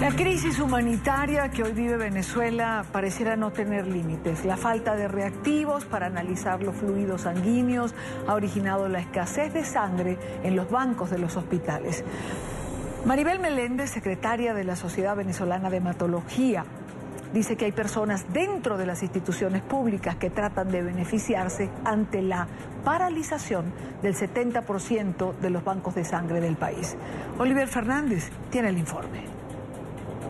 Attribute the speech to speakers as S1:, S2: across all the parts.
S1: La crisis humanitaria que hoy vive Venezuela pareciera no tener límites. La falta de reactivos para analizar los fluidos sanguíneos ha originado la escasez de sangre en los bancos de los hospitales. Maribel Meléndez, secretaria de la Sociedad Venezolana de Hematología, dice que hay personas dentro de las instituciones públicas que tratan de beneficiarse ante la paralización del 70% de los bancos de sangre del país. Oliver Fernández tiene el informe.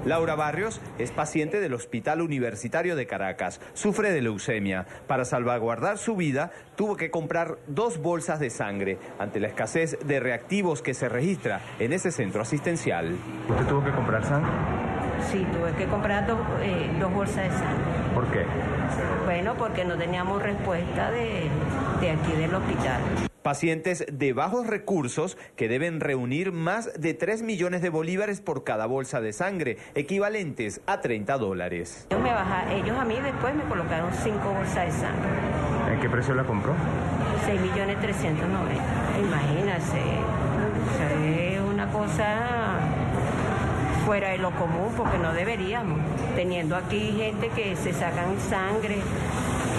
S2: Laura Barrios es paciente del Hospital Universitario de Caracas. Sufre de leucemia. Para salvaguardar su vida, tuvo que comprar 2 bolsas de sangre ante la escasez de reactivos que se registra en ese centro asistencial.
S3: ¿Usted tuvo que comprar sangre?
S4: Sí, tuve que comprar dos bolsas de sangre.
S3: ¿Por qué?
S4: Bueno, porque no teníamos respuesta de aquí del hospital.
S2: Pacientes de bajos recursos que deben reunir más de 3 millones de bolívares por cada bolsa de sangre, equivalentes a $30.
S4: Ellos a mí después me colocaron 5 bolsas de sangre.
S3: ¿En qué precio la compró?
S4: 6.390.000. Imagínate, o sea, es una cosa fuera de lo común, porque no deberíamos, teniendo aquí gente que se sacan sangre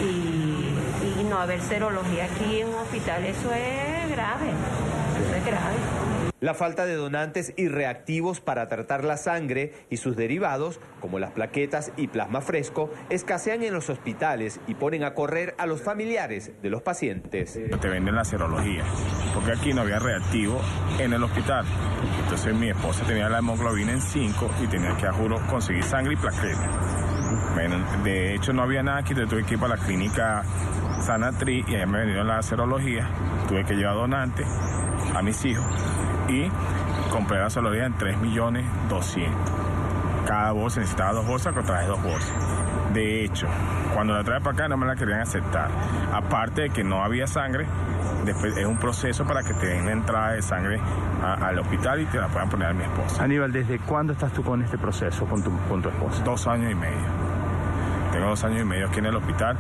S4: y no haber serología aquí en un hospital. Eso es grave, eso es grave.
S2: La falta de donantes y reactivos para tratar la sangre y sus derivados, como las plaquetas y plasma fresco, escasean en los hospitales y ponen a correr a los familiares de los pacientes.
S5: Te venden la serología, porque aquí no había reactivo en el hospital. Entonces mi esposa tenía la hemoglobina en 5 y tenía que, a juro, conseguir sangre y plaquetas. Bueno, de hecho no había nada aquí, tuve que ir para la clínica Sanatri y allá me vinieron la serología. Tuve que llevar donantes a mis hijos y compré la serología en 3.200.000. Cada bolsa necesitaba 2 bolsas, que traje 2 bolsas. De hecho, cuando la traje para acá no me la querían aceptar. Aparte de que no había sangre, después es un proceso para que te den la entrada de sangre al hospital y te la puedan poner a mi esposa.
S3: Aníbal, ¿desde cuándo estás tú con este proceso con tu esposa?
S5: 2 años y medio. Tengo 2 años y medio aquí en el hospital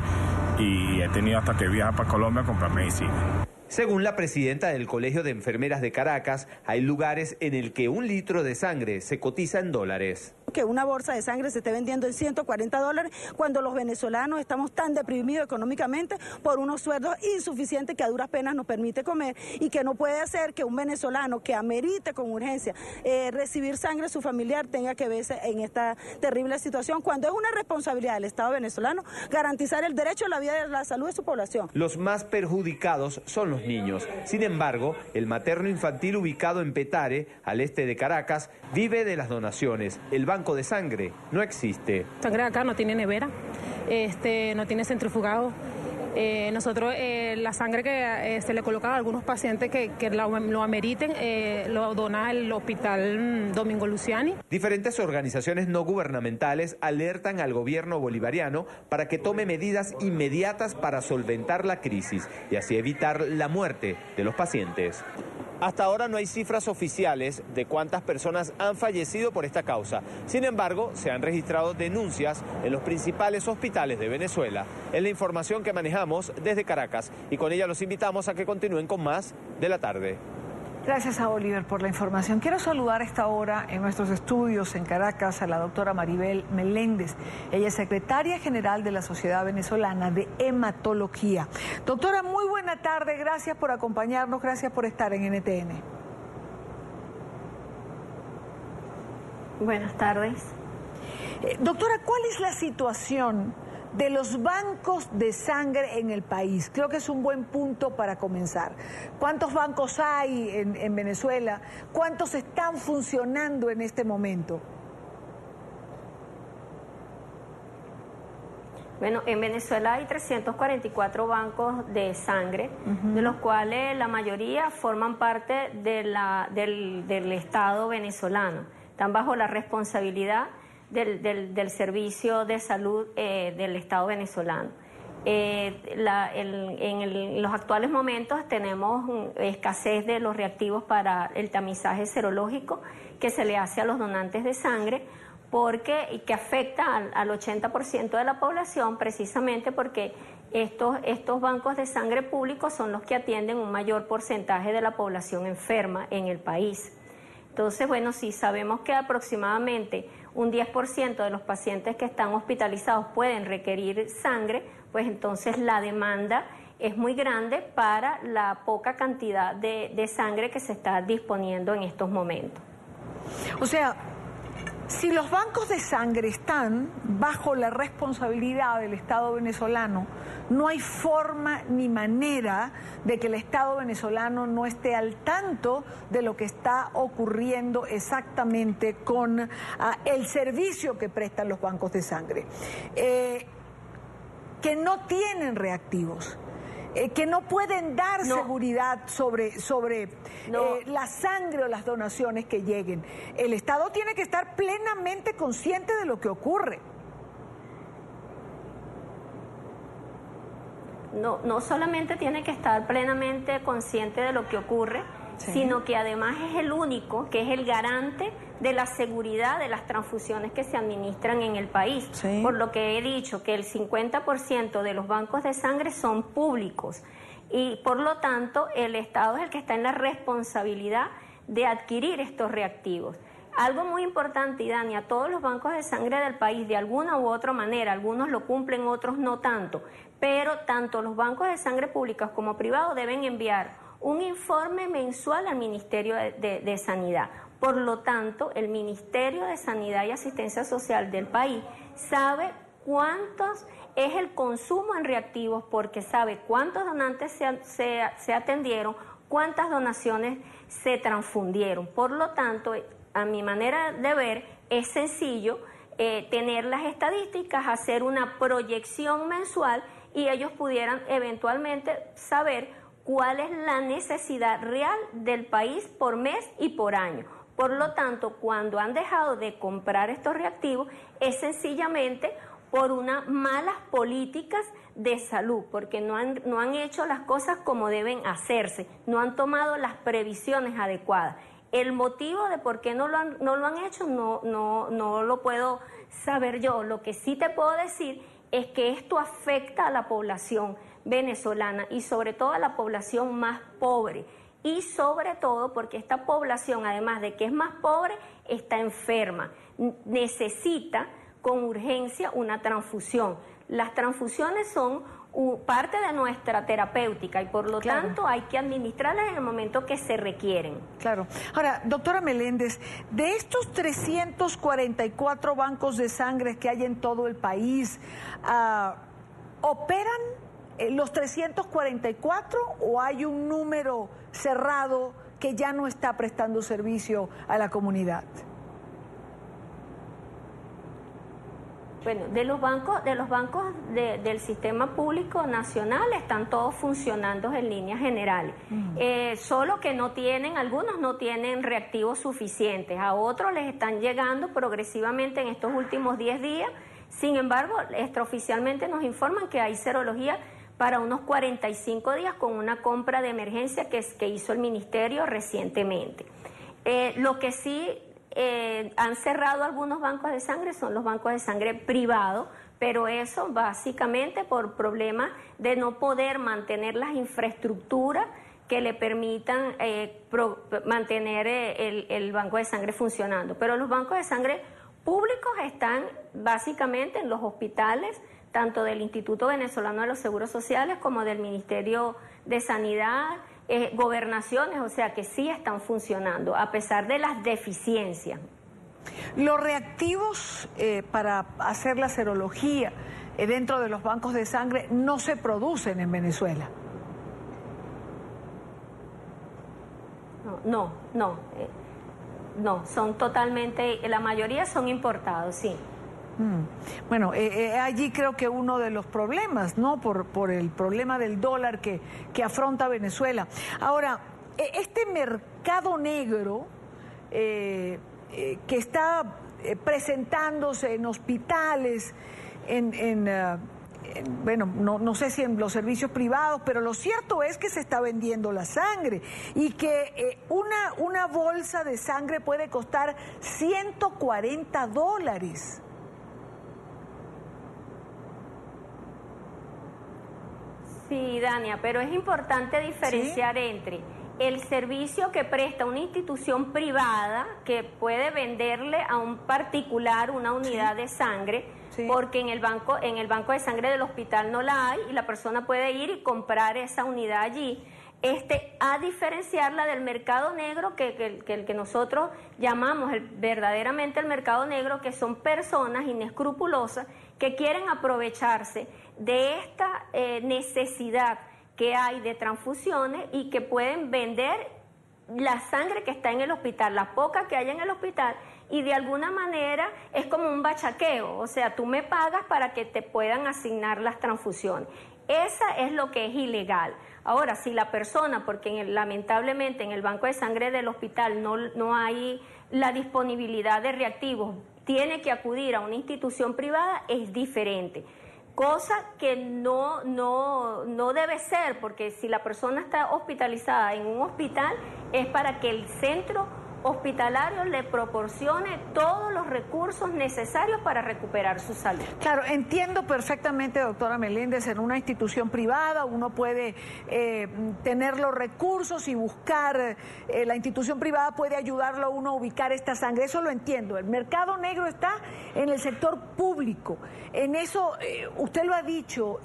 S5: y he tenido hasta que viajar para Colombia a comprar medicina.
S2: Según la presidenta del Colegio de Enfermeras de Caracas, hay lugares en el que 1 litro de sangre se cotiza en dólares.
S6: Que una bolsa de sangre se esté vendiendo en $140 cuando los venezolanos estamos tan deprimidos económicamente por unos sueldos insuficientes que a duras penas nos permite comer, y que no puede ser que un venezolano que amerite con urgencia recibir sangre de su familiar tenga que verse en esta terrible situación, cuando es una responsabilidad del Estado venezolano garantizar el derecho a la vida y a la salud de su población.
S2: Los más perjudicados son los niños. Sin embargo, el materno infantil ubicado en Petare, al este de Caracas, vive de las donaciones. El banco de sangre no existe.
S7: Sangre acá no tiene nevera, no tiene centrifugado. Nosotros la sangre que se le coloca a algunos pacientes que lo ameriten, lo dona el Hospital Domingo Luciani.
S2: Diferentes organizaciones no gubernamentales alertan al gobierno bolivariano para que tome medidas inmediatas para solventar la crisis y así evitar la muerte de los pacientes. Hasta ahora no hay cifras oficiales de cuántas personas han fallecido por esta causa. Sin embargo, se han registrado denuncias en los principales hospitales de Venezuela. Es la información que manejamos desde Caracas y con ella los invitamos a que continúen con más de la tarde.
S1: Gracias a Oliver por la información. Quiero saludar a esta hora en nuestros estudios en Caracas a la doctora Maribel Meléndez. Ella es secretaria general de la Sociedad Venezolana de Hematología. Doctora, muy buena tarde. Gracias por acompañarnos. Gracias por estar en NTN.
S8: Buenas tardes.
S1: Doctora, ¿cuál es la situación de los bancos de sangre en el país? Creo que es un buen punto para comenzar. ¿Cuántos bancos hay en Venezuela? ¿Cuántos están funcionando en este momento?
S8: Bueno, en Venezuela hay 344 bancos de sangre, de los cuales la mayoría forman parte del Estado venezolano. Están bajo la responsabilidad del Servicio de Salud del Estado venezolano. En los actuales momentos tenemos escasez de los reactivos para el tamizaje serológico que se le hace a los donantes de sangre, y que afecta al 80% de la población, precisamente porque estos bancos de sangre públicos son los que atienden un mayor porcentaje de la población enferma en el país. Entonces, bueno, sí sabemos que aproximadamente un 10% de los pacientes que están hospitalizados pueden requerir sangre, pues entonces la demanda es muy grande para la poca cantidad de sangre que se está disponiendo en estos momentos.
S1: O sea, si los bancos de sangre están bajo la responsabilidad del Estado venezolano, no hay forma ni manera de que el Estado venezolano no esté al tanto de lo que está ocurriendo exactamente con el servicio que prestan los bancos de sangre, que no tienen reactivos. Que no pueden dar seguridad sobre la sangre o las donaciones que lleguen. El Estado tiene que estar plenamente consciente de lo que ocurre.
S8: No solamente tiene que estar plenamente consciente de lo que ocurre, sino que además es el único, que es el garante de la seguridad de las transfusiones que se administran en el país. Por lo que he dicho que el 50% de los bancos de sangre son públicos y por lo tanto el Estado es el que está en la responsabilidad de adquirir estos reactivos. Algo muy importante, Idania, todos los bancos de sangre del país, de alguna u otra manera, algunos lo cumplen, otros no tanto, pero tanto los bancos de sangre públicos como privados deben enviar un informe mensual al Ministerio de Sanidad. Por lo tanto, el Ministerio de Sanidad y Asistencia Social del país sabe cuántos es el consumo en reactivos, porque sabe cuántos donantes se atendieron, cuántas donaciones se transfundieron. Por lo tanto, a mi manera de ver, es sencillo tener las estadísticas, hacer una proyección mensual y ellos pudieran eventualmente saber cuál es la necesidad real del país por mes y por año. Por lo tanto, cuando han dejado de comprar estos reactivos, es sencillamente por unas malas políticas de salud, porque no han hecho las cosas como deben hacerse, no han tomado las previsiones adecuadas. El motivo de por qué no lo han hecho no lo puedo saber yo. Lo que sí te puedo decir es que esto afecta a la población venezolana y sobre todo a la población más pobre. Y sobre todo porque esta población, además de que es más pobre, está enferma, necesita con urgencia una transfusión. Las transfusiones son parte de nuestra terapéutica y por lo tanto hay que administrarlas en el momento que se requieren.
S1: Claro. Ahora, doctora Meléndez, de estos 344 bancos de sangre que hay en todo el país, ¿operan los 344 o hay un número cerrado que ya no está prestando servicio a la comunidad?
S8: Bueno, de los bancos del sistema público nacional están todos funcionando en líneas generales. Solo que algunos no tienen reactivos suficientes, a otros les están llegando progresivamente en estos últimos 10 días. Sin embargo, extraoficialmente nos informan que hay serología para unos 45 días con una compra de emergencia que hizo el Ministerio recientemente. Lo que sí han cerrado algunos bancos de sangre son los bancos de sangre privados, pero eso básicamente por problemas de no poder mantener las infraestructuras que le permitan mantener el banco de sangre funcionando. Pero los bancos de sangre públicos están básicamente en los hospitales, tanto del Instituto Venezolano de los Seguros Sociales como del Ministerio de Sanidad, gobernaciones, o sea que sí están funcionando, a pesar de las deficiencias.
S1: Los reactivos para hacer la serología dentro de los bancos de sangre no se producen en Venezuela.
S8: No, son totalmente, la mayoría son importados, sí.
S1: Bueno, allí creo que uno de los problemas, ¿no? Por el problema del dólar que afronta Venezuela. Ahora, este mercado negro que está presentándose en hospitales, bueno, no sé si en los servicios privados, pero lo cierto es que se está vendiendo la sangre y que una bolsa de sangre puede costar $140.
S8: Sí, Dania, pero es importante diferenciar entre el servicio que presta una institución privada que puede venderle a un particular una unidad de sangre, porque en el banco de sangre del hospital no la hay y la persona puede ir y comprar esa unidad allí. A diferenciarla del mercado negro que nosotros llamamos verdaderamente el mercado negro, que son personas inescrupulosas que quieren aprovecharse de esta necesidad que hay de transfusiones y que pueden vender la sangre que está en el hospital, la poca que hay en el hospital, y de alguna manera es como un bachaqueo, o sea, tú me pagas para que te puedan asignar las transfusiones. Esa es lo que es ilegal. Ahora, si la persona, porque lamentablemente en el banco de sangre del hospital no hay la disponibilidad de reactivos, tiene que acudir a una institución privada, es diferente. Cosa que no debe ser, porque si la persona está hospitalizada en un hospital, es para que el centro hospitalario le proporcione todos los recursos necesarios para recuperar su salud.
S1: Claro, entiendo perfectamente, doctora Meléndez, en una institución privada uno puede tener los recursos y buscar, la institución privada puede ayudarlo a uno a ubicar esta sangre, eso lo entiendo. El mercado negro está en el sector público, en eso usted lo ha dicho,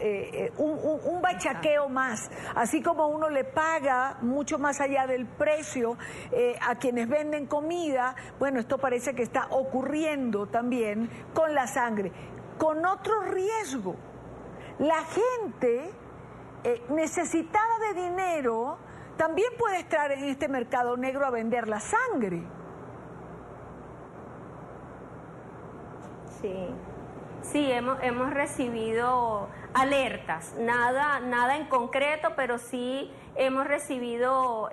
S1: un bachaqueo más, así como uno le paga mucho más allá del precio a quienes venden comida, bueno, esto parece que está ocurriendo también con la sangre, con otro riesgo. La gente necesitada de dinero también puede estar en este mercado negro a vender la sangre.
S8: Sí, hemos recibido alertas, nada en concreto, pero sí hemos recibido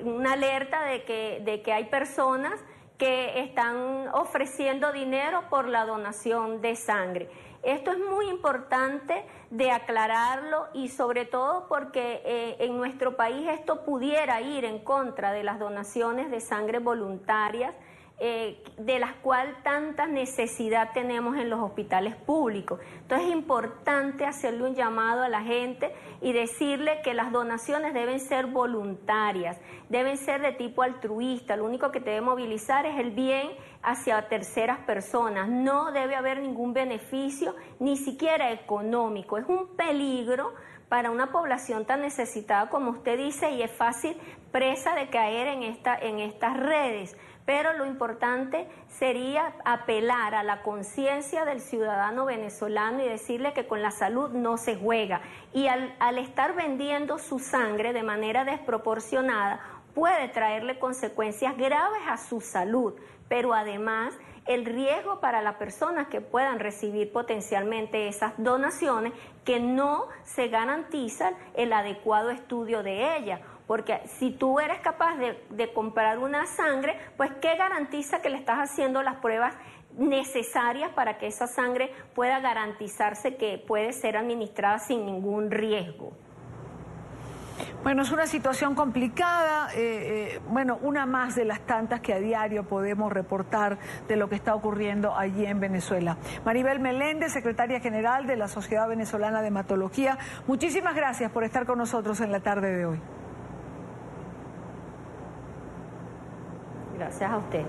S8: una alerta de que hay personas que están ofreciendo dinero por la donación de sangre. Esto es muy importante de aclararlo y sobre todo porque en nuestro país esto pudiera ir en contra de las donaciones de sangre voluntarias, de las cuales tanta necesidad tenemos en los hospitales públicos. Entonces es importante hacerle un llamado a la gente y decirle que las donaciones deben ser voluntarias, deben ser de tipo altruista, lo único que debe movilizar es el bien hacia terceras personas, no debe haber ningún beneficio, ni siquiera económico. Es un peligro para una población tan necesitada como usted dice y es fácil presa de caer en estas redes. Pero lo importante sería apelar a la conciencia del ciudadano venezolano y decirle que con la salud no se juega. Y al estar vendiendo su sangre de manera desproporcionada, puede traerle consecuencias graves a su salud, pero además el riesgo para las personas que puedan recibir potencialmente esas donaciones, que no se garantiza el adecuado estudio de ellas. Porque si tú eres capaz de comprar una sangre, pues ¿qué garantiza que le estás haciendo las pruebas necesarias para que esa sangre pueda garantizarse que puede ser administrada sin ningún riesgo?
S1: Bueno, es una situación complicada, bueno, una más de las tantas que a diario podemos reportar de lo que está ocurriendo allí en Venezuela. Maribel Meléndez, secretaria general de la Sociedad Venezolana de Hematología, muchísimas gracias por estar con nosotros en la tarde de hoy.
S8: Gracias a usted.